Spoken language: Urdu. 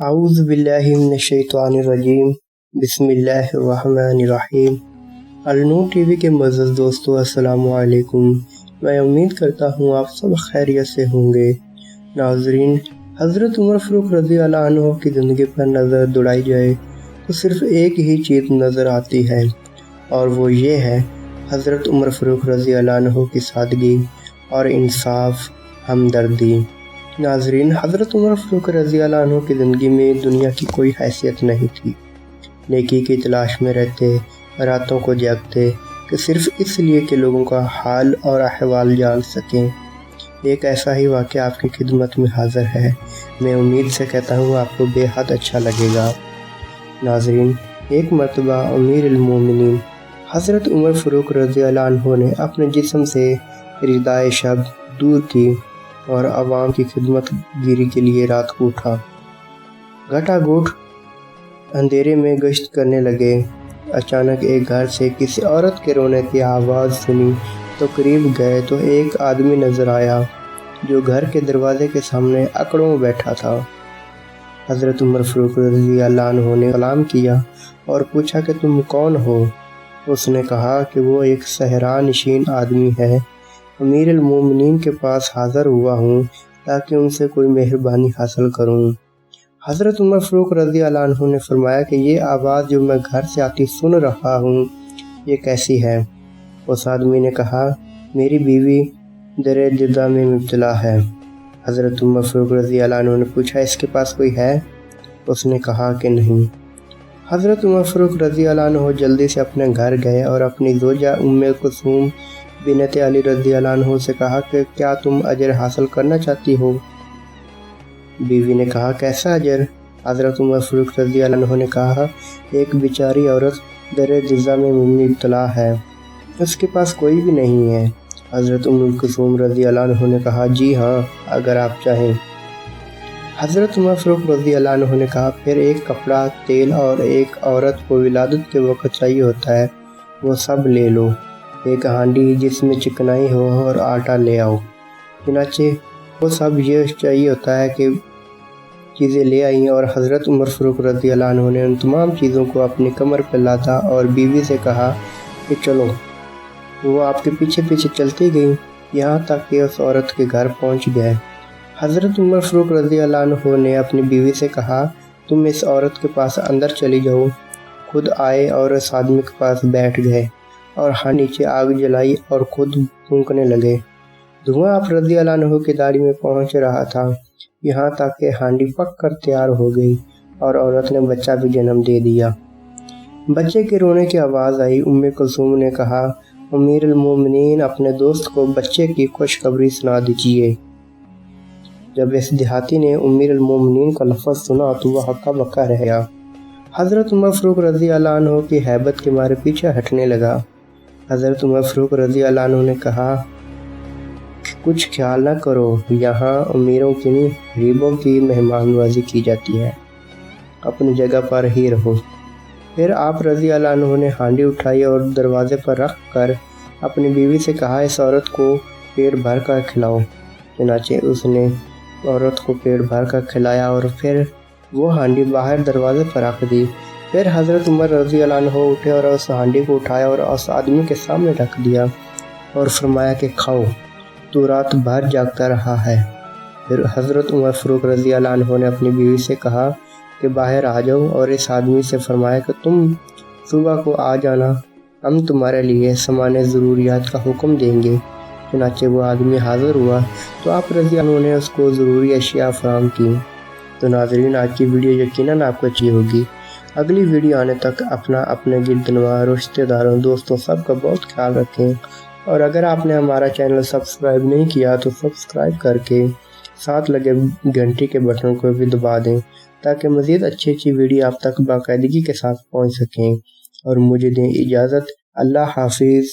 اعوذ باللہ من الشیطان الرجیم بسم اللہ الرحمن الرحیم۔ النور ٹی وی کے معزز دوستو، السلام علیکم۔ میں امید کرتا ہوں آپ سب خیریت سے ہوں گے۔ ناظرین، حضرت عمر فاروق رضی اللہ عنہ کی زندگی پر نظر دوڑائی جائے تو صرف ایک ہی چیز نظر آتی ہے، اور وہ یہ ہے حضرت عمر فاروق رضی اللہ عنہ کی سادگی اور انصاف، ہمدردی۔ ناظرین، حضرت عمر فاروق رضی اللہ عنہ کی زندگی میں دنیا کی کوئی حیثیت نہیں تھی۔ نیکی کی تلاش میں رہتے، راتوں کو جاگتے کہ صرف اس لیے کہ لوگوں کا حال اور احوال جان سکیں۔ ایک ایسا ہی واقعہ آپ کی خدمت میں حاضر ہے۔ میں امید سے کہتا ہوں آپ کو بے حد اچھا لگے گا۔ ناظرین، ایک مرتبہ امیر المومنین حضرت عمر فاروق رضی اللہ عنہ نے اپنے جسم سے ردائے شب دور کی اور عوام کی خدمت گیری کے لیے رات کو اٹھا۔ گھٹا گھوٹ اندھیرے میں گشت کرنے لگے۔ اچانک ایک گھر سے کسی عورت کے رونے کی آواز سنی تو قریب گئے تو ایک آدمی نظر آیا جو گھر کے دروازے کے سامنے اکڑوں بیٹھا تھا۔ حضرت عمر فاروق رضی اللہ عنہ نے سلام کیا اور پوچھا کہ تم کون ہو؟ اس نے کہا کہ وہ ایک صحرا نشین آدمی ہے، امیر المومنین کے پاس حاضر ہوا ہوں تاکہ ان سے کوئی مہربانی حاصل کروں۔ حضرت عمر فاروق رضی اللہ عنہ نے فرمایا کہ یہ آواز جو میں گھر سے آتی سن رہا ہوں، یہ کیسی ہے؟ اس آدمی نے کہا، میری بیوی درِ جدا میں مبتلا ہے۔ حضرت عمر فاروق رضی اللہ عنہ نے پوچھا، اس کے پاس کوئی ہے؟ اس نے کہا کہ نہیں۔ حضرت عمر فاروق رضی اللہ عنہ جلدی سے اپنے گھر گئے اور اپنی زوجہ ام کلثوم بنت علی رضی اللہ عنہ سے کہا کہ کیا تم اجر حاصل کرنا چاہتی ہو؟ بیوی نے کہا، کیسا اجر؟ حضرت عمر فاروق رضی اللہ عنہ نے کہا، ایک بیچاری عورت درِ جزا میں مبتلا ہے، اس کے پاس کوئی بھی نہیں ہے۔ حضرت ام کلثوم رضی اللہ عنہ نے کہا، جی ہاں، اگر آپ چاہیں۔ حضرت عمر فاروق رضی اللہ عنہ نے کہا، پھر ایک کپڑا، تیل اور ایک عورت کو ولادت کے وقت چاہیے ہوتا ہے، وہ سب لے لو۔ ایک ہانڈی جس میں چکنائی ہو اور آٹا لے آؤ۔ چنانچہ وہ سب یہ چاہیے ہوتا ہے کہ چیزیں لے آئیں، اور حضرت عمر فاروق رضی اللہ عنہ نے ان تمام چیزوں کو اپنی کمر پہ لادا اور بیوی سے کہا کہ چلو۔ وہ آپ کے پیچھے پیچھے چلتی گئیں یہاں تک کہ اس عورت کے گھر پہنچ گئے۔ حضرت عمر فاروق رضی اللہ عنہ نے اپنی بیوی سے کہا، تم اس عورت کے پاس اندر چلی جاؤ۔ خود آئے اور اس آدمی کے پاس بیٹھ گئے اور نیچے آگ جلائی اور خود پھونکنے لگے۔ دھواں آپ رضی اللہ عنہ کی داڑھی میں پہنچ رہا تھا، یہاں تک کہ ہانڈی پک کر تیار ہو گئی اور عورت نے بچہ بھی جنم دے دیا۔ بچے کے رونے کی آواز آئی۔ ام کلثوم نے کہا، امیر المومنین اپنے دوست کو بچے کی خوشخبری سنا دیجیے۔ جب اس دیہاتی نے امیر المومنین کا لفظ سنا تو وہ ہکا بکا رہ گیا۔ حضرت عمر فاروق رضی اللہ عنہ کی ہیبت کے مارے پیچھے ہٹنے لگا۔ حضرت عمر فاروق رضی اللہ عنہ نے کہا، کچھ خیال نہ کرو، یہاں امیروں کی نہیں، غریبوں کی مہمان نوازی کی جاتی ہے، اپنی جگہ پر ہی رہو۔ پھر آپ رضی اللہ عنہ نے ہانڈی اٹھائی اور دروازے پر رکھ کر اپنی بیوی سے کہا، اس عورت کو پیٹ بھر کر کھلاؤ۔ چنانچہ اس نے عورت کو پیٹ بھر کر کھلایا اور پھر وہ ہانڈی باہر دروازے پر رکھ دی۔ پھر حضرت عمر رضی اللہ عنہ اٹھے اور اس ہانڈی کو اٹھایا اور اس آدمی کے سامنے رکھ دیا اور فرمایا کہ کھاؤ، تو رات بھر جاگتا رہا ہے۔ پھر حضرت عمر فاروق رضی اللہ عنہ نے اپنی بیوی سے کہا کہ باہر آ جاؤ، اور اس آدمی سے فرمایا کہ تم صبح کو آ جانا، ہم تمہارے لیے سامان ضروریات کا حکم دیں گے۔ چنانچہ وہ آدمی حاضر ہوا تو آپ رضی اللہ عنہ نے اس کو ضروری اشیاء فراہم کی۔ تو ناظرین، آج کی ویڈیو یقیناً آپ کو اچھی ہوگی۔ اگلی ویڈیو آنے تک اپنے گرد نواح، رشتہ داروں، دوستوں سب کا بہت خیال رکھیں، اور اگر آپ نے ہمارا چینل سبسکرائب نہیں کیا تو سبسکرائب کر کے ساتھ لگے گھنٹی کے بٹن کو بھی دبا دیں تاکہ مزید اچھی ویڈیو آپ تک باقاعدگی کے ساتھ پہنچ سکیں، اور مجھے دیں اجازت۔ اللہ حافظ۔